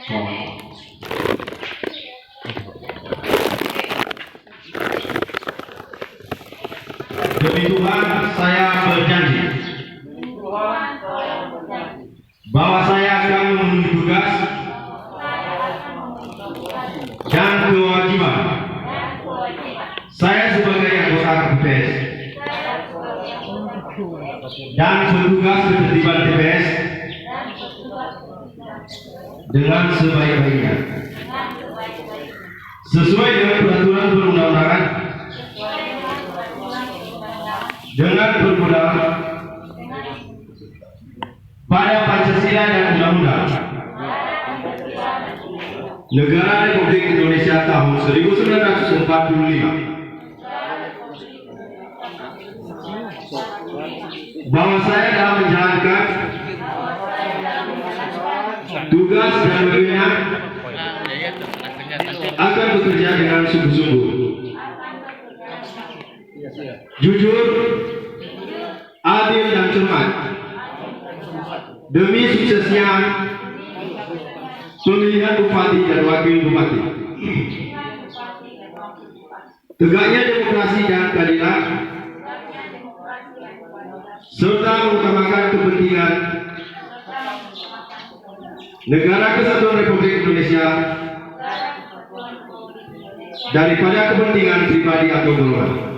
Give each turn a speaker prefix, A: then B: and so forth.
A: Demi Tuhan, saya berjanji bahwa saya akan memenuhi tugas dan kewajiban saya sebagai anggota KPPS dan petugas ketertiban TPS dengan sebaik-baiknya sesuai dengan peraturan perundang-undangan dengan berpegang pada Pancasila dan Undang-Undang Negara Republik Indonesia tahun 1945, bahwa saya dalam menjalankan tugas dan wewenang akan bekerja dengan sungguh-sungguh, jujur, adil dan cermat demi suksesnya pemilihan bupati dan wakil bupati, tegaknya demokrasi dan keadilan, serta mengutamakan kepentingan Negara Kesatuan Republik Indonesia daripada kepentingan pribadi atau golongan.